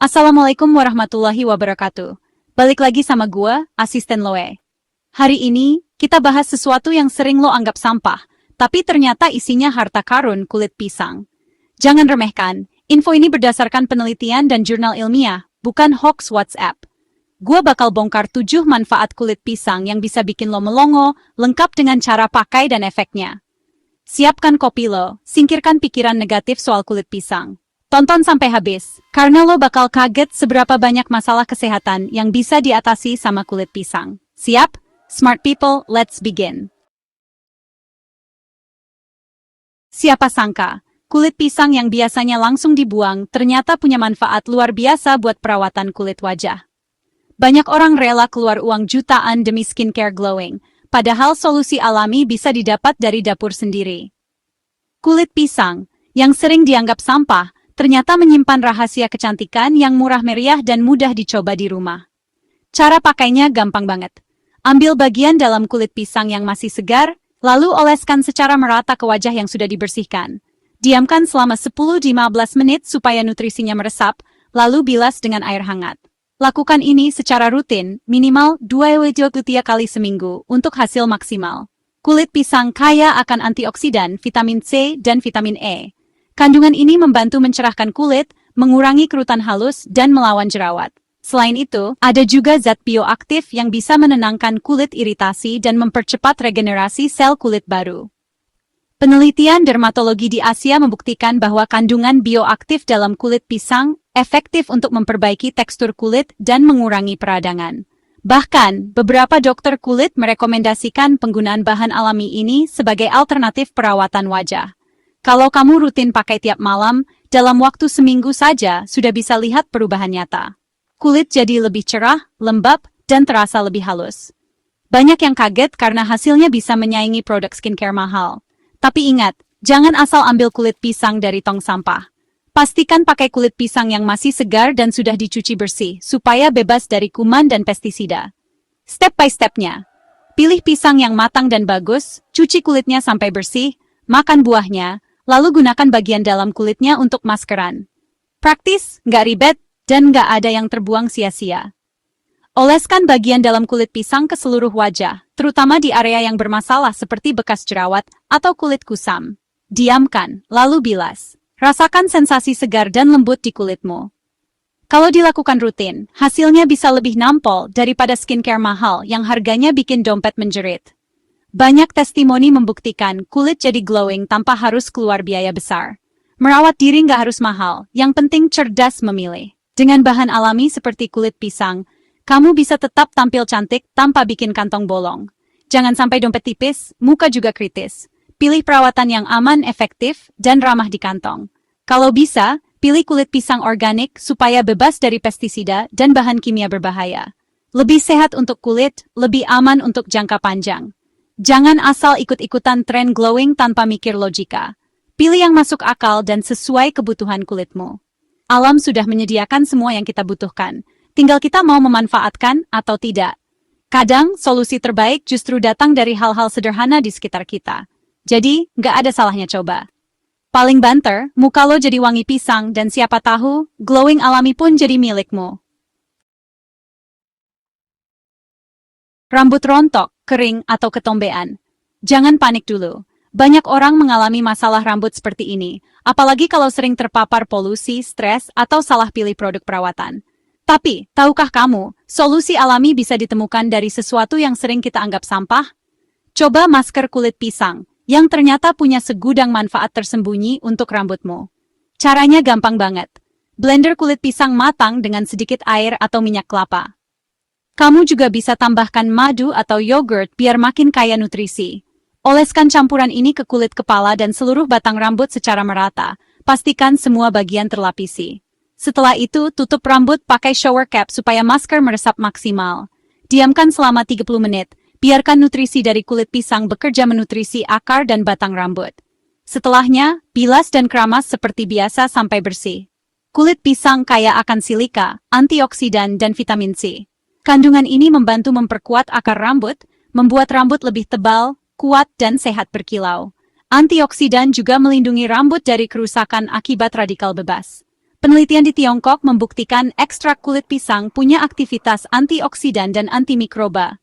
Assalamualaikum warahmatullahi wabarakatuh. Balik lagi sama gua, Asisten Loe. Hari ini, kita bahas sesuatu yang sering lo anggap sampah, tapi ternyata isinya harta karun kulit pisang. Jangan remehkan, info ini berdasarkan penelitian dan jurnal ilmiah, bukan hoax WhatsApp. Gua bakal bongkar 7 manfaat kulit pisang yang bisa bikin lo melongo, lengkap dengan cara pakai dan efeknya. Siapkan kopi lo, singkirkan pikiran negatif soal kulit pisang. Tonton sampai habis, karena lo bakal kaget seberapa banyak masalah kesehatan yang bisa diatasi sama kulit pisang. Siap? Smart people, let's begin. Siapa sangka, kulit pisang yang biasanya langsung dibuang ternyata punya manfaat luar biasa buat perawatan kulit wajah. Banyak orang rela keluar uang jutaan demi skincare glowing, padahal solusi alami bisa didapat dari dapur sendiri. Kulit pisang, yang sering dianggap sampah, ternyata menyimpan rahasia kecantikan yang murah meriah dan mudah dicoba di rumah. Cara pakainya gampang banget. Ambil bagian dalam kulit pisang yang masih segar, lalu oleskan secara merata ke wajah yang sudah dibersihkan. Diamkan selama 10-15 menit supaya nutrisinya meresap, lalu bilas dengan air hangat. Lakukan ini secara rutin, minimal 2-3 kali seminggu untuk hasil maksimal. Kulit pisang kaya akan antioksidan, vitamin C, dan vitamin E. Kandungan ini membantu mencerahkan kulit, mengurangi kerutan halus, dan melawan jerawat. Selain itu, ada juga zat bioaktif yang bisa menenangkan kulit iritasi dan mempercepat regenerasi sel kulit baru. Penelitian dermatologi di Asia membuktikan bahwa kandungan bioaktif dalam kulit pisang efektif untuk memperbaiki tekstur kulit dan mengurangi peradangan. Bahkan, beberapa dokter kulit merekomendasikan penggunaan bahan alami ini sebagai alternatif perawatan wajah. Kalau kamu rutin pakai tiap malam, dalam waktu seminggu saja sudah bisa lihat perubahan nyata. Kulit jadi lebih cerah, lembab, dan terasa lebih halus. Banyak yang kaget karena hasilnya bisa menyaingi produk skincare mahal. Tapi ingat, jangan asal ambil kulit pisang dari tong sampah. Pastikan pakai kulit pisang yang masih segar dan sudah dicuci bersih, supaya bebas dari kuman dan pestisida. Step by step-nya. Pilih pisang yang matang dan bagus, cuci kulitnya sampai bersih, makan buahnya, lalu gunakan bagian dalam kulitnya untuk maskeran. Praktis, nggak ribet, dan nggak ada yang terbuang sia-sia. Oleskan bagian dalam kulit pisang ke seluruh wajah, terutama di area yang bermasalah seperti bekas jerawat atau kulit kusam. Diamkan, lalu bilas. Rasakan sensasi segar dan lembut di kulitmu. Kalau dilakukan rutin, hasilnya bisa lebih nampol daripada skincare mahal yang harganya bikin dompet menjerit. Banyak testimoni membuktikan kulit jadi glowing tanpa harus keluar biaya besar. Merawat diri nggak harus mahal, yang penting cerdas memilih. Dengan bahan alami seperti kulit pisang, kamu bisa tetap tampil cantik tanpa bikin kantong bolong. Jangan sampai dompet tipis, muka juga kritis. Pilih perawatan yang aman, efektif, dan ramah di kantong. Kalau bisa, pilih kulit pisang organik supaya bebas dari pestisida dan bahan kimia berbahaya. Lebih sehat untuk kulit, lebih aman untuk jangka panjang. Jangan asal ikut-ikutan tren glowing tanpa mikir logika. Pilih yang masuk akal dan sesuai kebutuhan kulitmu. Alam sudah menyediakan semua yang kita butuhkan. Tinggal kita mau memanfaatkan atau tidak. Kadang, solusi terbaik justru datang dari hal-hal sederhana di sekitar kita. Jadi, nggak ada salahnya coba. Paling banter, muka lo jadi wangi pisang dan siapa tahu, glowing alami pun jadi milikmu. Rambut rontok, kering, atau ketombean. Jangan panik dulu. Banyak orang mengalami masalah rambut seperti ini, apalagi kalau sering terpapar polusi, stres, atau salah pilih produk perawatan. Tapi, tahukah kamu, solusi alami bisa ditemukan dari sesuatu yang sering kita anggap sampah? Coba masker kulit pisang, yang ternyata punya segudang manfaat tersembunyi untuk rambutmu. Caranya gampang banget. Blender kulit pisang matang dengan sedikit air atau minyak kelapa. Kamu juga bisa tambahkan madu atau yogurt biar makin kaya nutrisi. Oleskan campuran ini ke kulit kepala dan seluruh batang rambut secara merata. Pastikan semua bagian terlapisi. Setelah itu, tutup rambut pakai shower cap supaya masker meresap maksimal. Diamkan selama 30 menit. Biarkan nutrisi dari kulit pisang bekerja menutrisi akar dan batang rambut. Setelahnya, bilas dan keramas seperti biasa sampai bersih. Kulit pisang kaya akan silika, antioksidan, dan vitamin C. Kandungan ini membantu memperkuat akar rambut, membuat rambut lebih tebal, kuat, dan sehat berkilau. Antioksidan juga melindungi rambut dari kerusakan akibat radikal bebas. Penelitian di Tiongkok membuktikan ekstrak kulit pisang punya aktivitas antioksidan dan antimikroba.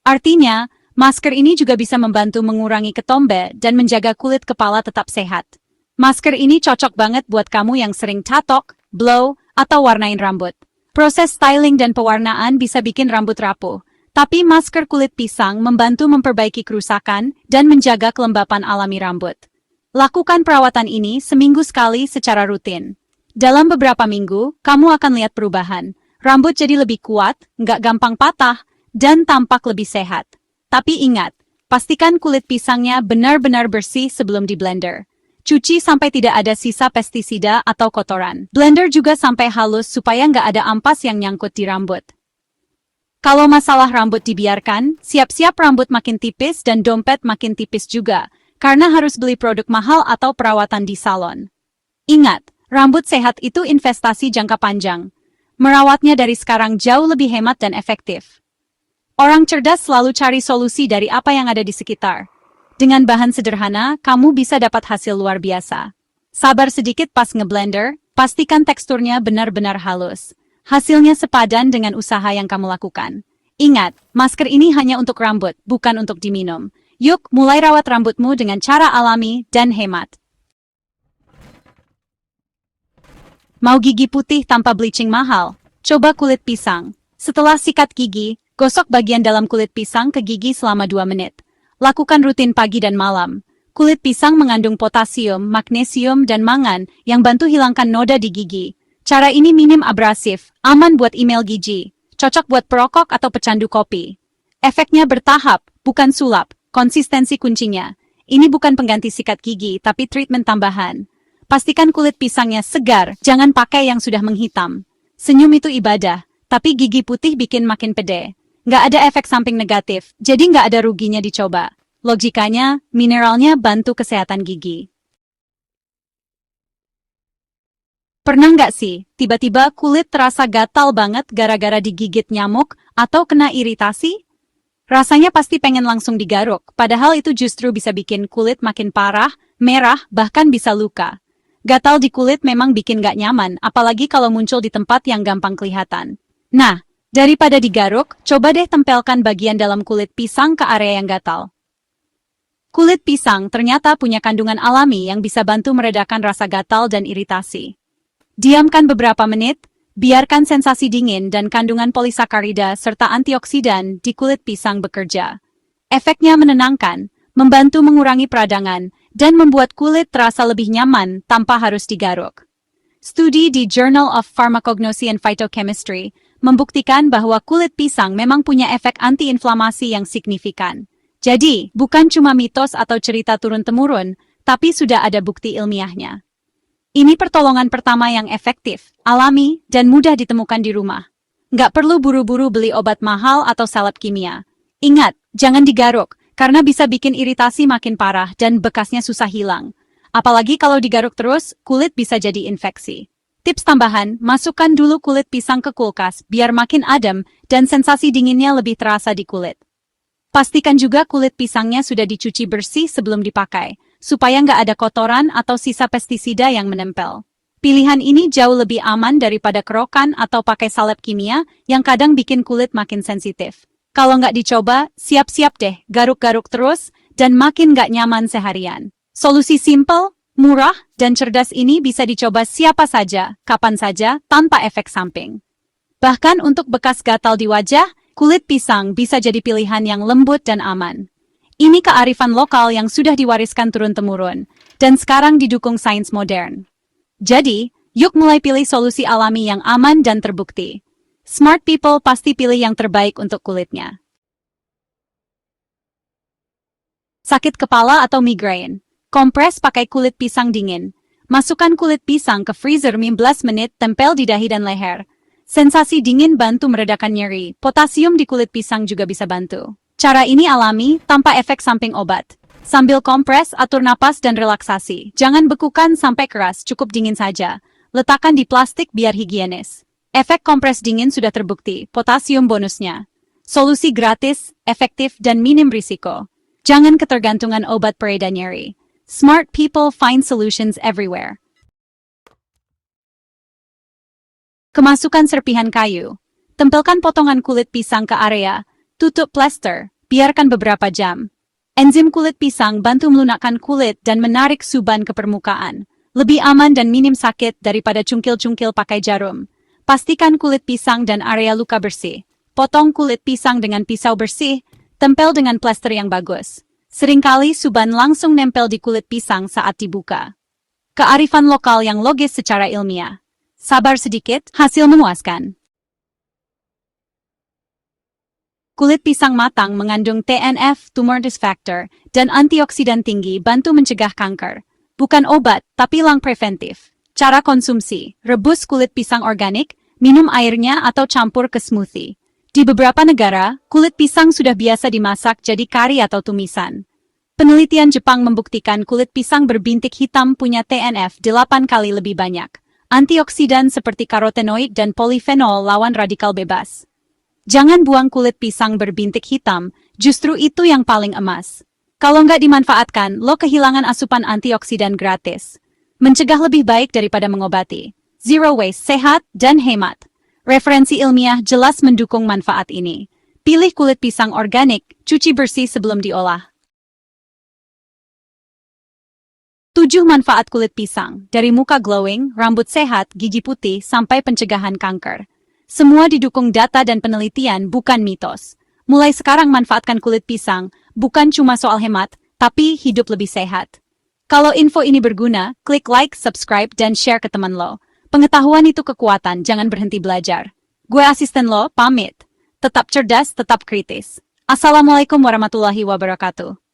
Artinya, masker ini juga bisa membantu mengurangi ketombe dan menjaga kulit kepala tetap sehat. Masker ini cocok banget buat kamu yang sering tatok, blow, atau warnain rambut. Proses styling dan pewarnaan bisa bikin rambut rapuh, tapi masker kulit pisang membantu memperbaiki kerusakan dan menjaga kelembapan alami rambut. Lakukan perawatan ini seminggu sekali secara rutin. Dalam beberapa minggu, kamu akan lihat perubahan. Rambut jadi lebih kuat, nggak gampang patah, dan tampak lebih sehat. Tapi ingat, pastikan kulit pisangnya benar-benar bersih sebelum di-blender. Cuci sampai tidak ada sisa pestisida atau kotoran. Blender juga sampai halus supaya nggak ada ampas yang nyangkut di rambut. Kalau masalah rambut dibiarkan, siap-siap rambut makin tipis dan dompet makin tipis juga, karena harus beli produk mahal atau perawatan di salon. Ingat, rambut sehat itu investasi jangka panjang. Merawatnya dari sekarang jauh lebih hemat dan efektif. Orang cerdas selalu cari solusi dari apa yang ada di sekitar. Dengan bahan sederhana, kamu bisa dapat hasil luar biasa. Sabar sedikit pas ngeblender, pastikan teksturnya benar-benar halus. Hasilnya sepadan dengan usaha yang kamu lakukan. Ingat, masker ini hanya untuk rambut, bukan untuk diminum. Yuk, mulai rawat rambutmu dengan cara alami dan hemat. Mau gigi putih tanpa bleaching mahal? Coba kulit pisang. Setelah sikat gigi, gosok bagian dalam kulit pisang ke gigi selama 2 menit. Lakukan rutin pagi dan malam. Kulit pisang mengandung potasium, magnesium, dan mangan yang bantu hilangkan noda di gigi. Cara ini minim abrasif, aman buat email gigi, cocok buat perokok atau pecandu kopi. Efeknya bertahap, bukan sulap, konsistensi kuncinya. Ini bukan pengganti sikat gigi, tapi treatment tambahan. Pastikan kulit pisangnya segar, jangan pakai yang sudah menghitam. Senyum itu ibadah, tapi gigi putih bikin makin pede. Nggak ada efek samping negatif, jadi nggak ada ruginya dicoba. Logikanya, mineralnya bantu kesehatan gigi. Pernah nggak sih, tiba-tiba kulit terasa gatal banget gara-gara digigit nyamuk atau kena iritasi? Rasanya pasti pengen langsung digaruk, padahal itu justru bisa bikin kulit makin parah, merah, bahkan bisa luka. Gatal di kulit memang bikin nggak nyaman, apalagi kalau muncul di tempat yang gampang kelihatan. Nah, daripada digaruk, coba deh tempelkan bagian dalam kulit pisang ke area yang gatal. Kulit pisang ternyata punya kandungan alami yang bisa bantu meredakan rasa gatal dan iritasi. Diamkan beberapa menit, biarkan sensasi dingin dan kandungan polisakarida serta antioksidan di kulit pisang bekerja. Efeknya menenangkan, membantu mengurangi peradangan, dan membuat kulit terasa lebih nyaman tanpa harus digaruk. Studi di Journal of Pharmacognosy and Phytochemistry membuktikan bahwa kulit pisang memang punya efek anti-inflamasi yang signifikan. Jadi, bukan cuma mitos atau cerita turun-temurun, tapi sudah ada bukti ilmiahnya. Ini pertolongan pertama yang efektif, alami, dan mudah ditemukan di rumah. Nggak perlu buru-buru beli obat mahal atau salep kimia. Ingat, jangan digaruk, karena bisa bikin iritasi makin parah dan bekasnya susah hilang. Apalagi kalau digaruk terus, kulit bisa jadi infeksi. Tips tambahan, masukkan dulu kulit pisang ke kulkas biar makin adem dan sensasi dinginnya lebih terasa di kulit. Pastikan juga kulit pisangnya sudah dicuci bersih sebelum dipakai, supaya nggak ada kotoran atau sisa pestisida yang menempel. Pilihan ini jauh lebih aman daripada kerokan atau pakai salep kimia yang kadang bikin kulit makin sensitif. Kalau nggak dicoba, siap-siap deh garuk-garuk terus dan makin nggak nyaman seharian. Solusi simple, murah, dan cerdas ini bisa dicoba siapa saja, kapan saja, tanpa efek samping. Bahkan untuk bekas gatal di wajah, kulit pisang bisa jadi pilihan yang lembut dan aman. Ini kearifan lokal yang sudah diwariskan turun-temurun, dan sekarang didukung sains modern. Jadi, yuk mulai pilih solusi alami yang aman dan terbukti. Smart people pasti pilih yang terbaik untuk kulitnya. Sakit kepala atau migrain? Kompres pakai kulit pisang dingin. Masukkan kulit pisang ke freezer 15 menit, tempel di dahi dan leher. Sensasi dingin bantu meredakan nyeri. Potasium di kulit pisang juga bisa bantu. Cara ini alami, tanpa efek samping obat. Sambil kompres, atur napas dan relaksasi. Jangan bekukan sampai keras, cukup dingin saja. Letakkan di plastik biar higienis. Efek kompres dingin sudah terbukti, potasium bonusnya. Solusi gratis, efektif, dan minim risiko. Jangan ketergantungan obat pereda nyeri. Smart people find solutions everywhere. Kemasukan serpihan kayu. Tempelkan potongan kulit pisang ke area, tutup plester, biarkan beberapa jam. Enzim kulit pisang bantu melunakkan kulit dan menarik suban ke permukaan. Lebih aman dan minim sakit daripada cungkil-cungkil pakai jarum. Pastikan kulit pisang dan area luka bersih. Potong kulit pisang dengan pisau bersih, tempel dengan plester yang bagus. Seringkali suban langsung nempel di kulit pisang saat dibuka. Kearifan lokal yang logis secara ilmiah. Sabar sedikit, hasil memuaskan. Kulit pisang matang mengandung TNF, tumor risk factor, dan antioksidan tinggi bantu mencegah kanker. Bukan obat, tapi langkah preventif. Cara konsumsi, rebus kulit pisang organik, minum airnya atau campur ke smoothie. Di beberapa negara, kulit pisang sudah biasa dimasak jadi kari atau tumisan. Penelitian Jepang membuktikan kulit pisang berbintik hitam punya TNF 8 kali lebih banyak. Antioksidan seperti karotenoid dan polifenol lawan radikal bebas. Jangan buang kulit pisang berbintik hitam, justru itu yang paling emas. Kalau nggak dimanfaatkan, lo kehilangan asupan antioksidan gratis. Mencegah lebih baik daripada mengobati. Zero waste, sehat, dan hemat. Referensi ilmiah jelas mendukung manfaat ini. Pilih kulit pisang organik, cuci bersih sebelum diolah. 7 manfaat kulit pisang, dari muka glowing, rambut sehat, gigi putih, sampai pencegahan kanker. Semua didukung data dan penelitian, bukan mitos. Mulai sekarang manfaatkan kulit pisang, bukan cuma soal hemat, tapi hidup lebih sehat. Kalau info ini berguna, klik like, subscribe, dan share ke teman lo. Pengetahuan itu kekuatan, jangan berhenti belajar. Gue asisten lo, pamit. Tetap cerdas, tetap kritis. Assalamualaikum warahmatullahi wabarakatuh.